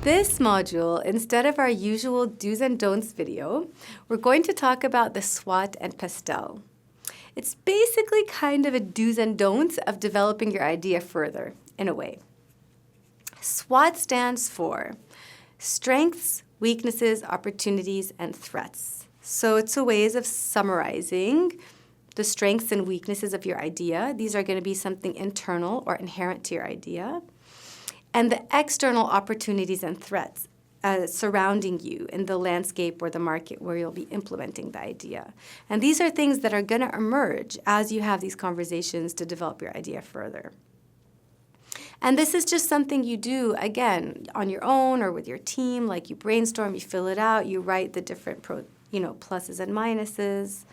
This module, instead of our usual do's and don'ts video, we're going to talk about the SWOT and PESTEL. It's basically kind of a do's and don'ts of developing your idea further, in a way. SWOT stands for strengths, weaknesses, opportunities, and threats. So it's a ways of summarizing the strengths and weaknesses of your idea. These are going to be something internal or inherent to your idea. And the external opportunities and threats surrounding you in the landscape or the market where you'll be implementing the idea. And these are things that are going to emerge as you have these conversations to develop your idea further. And this is just something you do, again, on your own or with your team, like you brainstorm, you fill it out, you write the different pluses and minuses.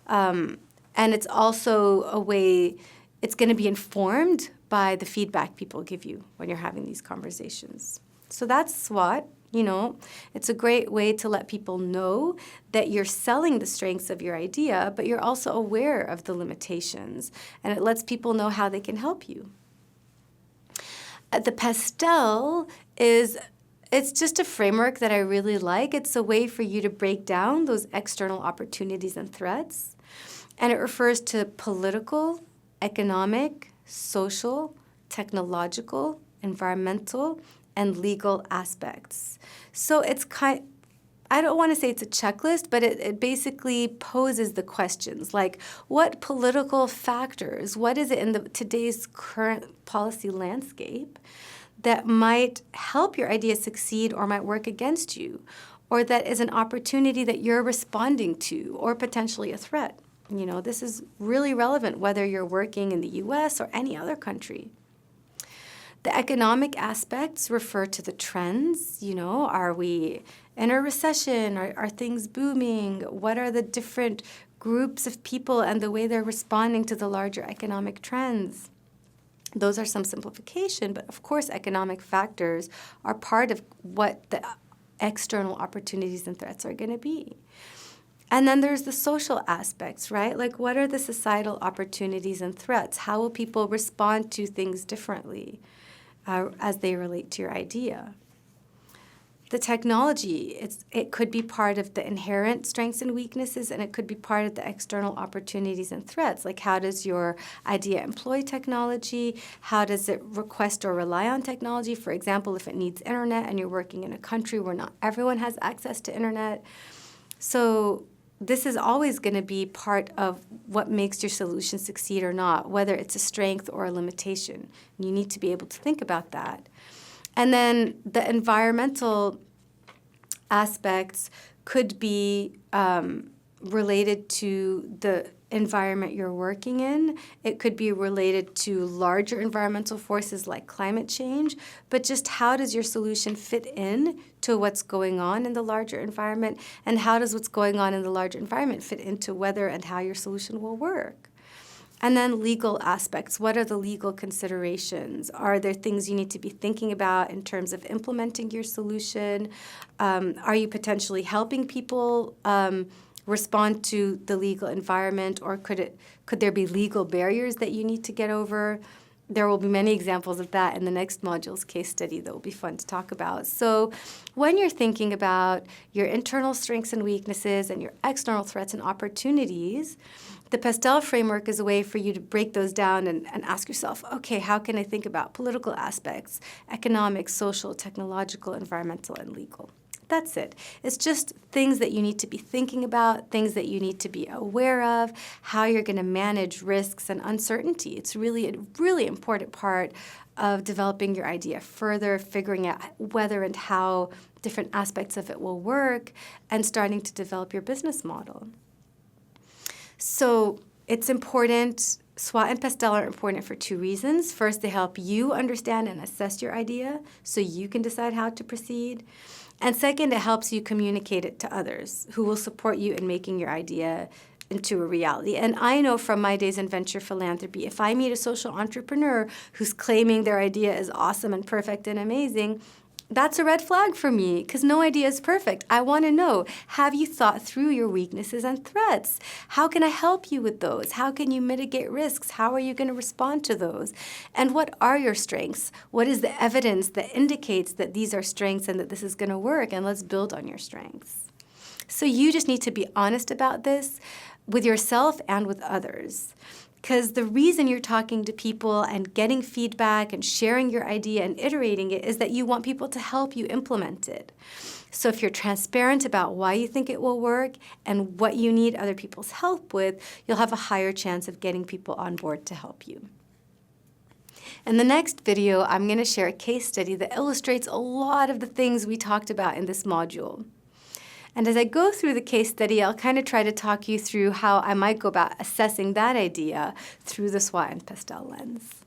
And it's also a way, it's going to be informed by the feedback people give you when you're having these conversations. So that's SWOT. It's a great way to let people know that you're selling the strengths of your idea, but you're also aware of the limitations. And it lets people know how they can help you. The PESTEL it's just a framework that I really like. It's a way for you to break down those external opportunities and threats. And it refers to political, economic, social, technological, environmental, and legal aspects. So it's I don't want to say it's a checklist, but it basically poses the questions like what political factors, what is it in today's current policy landscape that might help your idea succeed or might work against you, or that is an opportunity that you're responding to or potentially a threat. This is really relevant whether you're working in the US or any other country. The economic aspects refer to the trends. Are we in a recession? Are things booming? What are the different groups of people and the way they're responding to the larger economic trends? Those are some simplification, but of course economic factors are part of what the external opportunities and threats are going to be. And then there's the social aspects, right? Like what are the societal opportunities and threats? How will people respond to things differently as they relate to your idea? The technology, it could be part of the inherent strengths and weaknesses, and it could be part of the external opportunities and threats. Like how does your idea employ technology? How does it request or rely on technology? For example, if it needs internet and you're working in a country where not everyone has access to internet. So this is always going to be part of what makes your solution succeed or not, whether it's a strength or a limitation. You need to be able to think about that. And then the environmental aspects could be related to the environment you're working in. It could be related to larger environmental forces like climate change, but just how does your solution fit in to what's going on in the larger environment, and how does what's going on in the larger environment fit into whether and how your solution will work? And then legal aspects. What are the legal considerations? Are there things you need to be thinking about in terms of implementing your solution? Are you potentially helping people respond to the legal environment, or could there be legal barriers that you need to get over? There will be many examples of that in the next module's case study that will be fun to talk about. So when you're thinking about your internal strengths and weaknesses and your external threats and opportunities, the PESTEL framework is a way for you to break those down and ask yourself, okay, how can I think about political aspects, economic, social, technological, environmental, and legal? That's it. It's just things that you need to be thinking about, things that you need to be aware of, how you're going to manage risks and uncertainty. It's really a really important part of developing your idea further, figuring out whether and how different aspects of it will work, and starting to develop your business model. So it's important. SWOT and PESTEL are important for two reasons. First, they help you understand and assess your idea so you can decide how to proceed. And second, it helps you communicate it to others who will support you in making your idea into a reality. And I know from my days in venture philanthropy, if I meet a social entrepreneur who's claiming their idea is awesome and perfect and amazing, That's a red flag for me because no idea is perfect. I want to know, have you thought through your weaknesses and threats? How can I help you with those? How can you mitigate risks? How are you going to respond to those? And what are your strengths? What is the evidence that indicates that these are strengths and that this is going to work? And let's build on your strengths. So you just need to be honest about this with yourself and with others. Because the reason you're talking to people and getting feedback and sharing your idea and iterating it is that you want people to help you implement it. So if you're transparent about why you think it will work and what you need other people's help with, you'll have a higher chance of getting people on board to help you. In the next video, I'm going to share a case study that illustrates a lot of the things we talked about in this module. And as I go through the case study, I'll kind of try to talk you through how I might go about assessing that idea through the SWOT and PESTEL lens.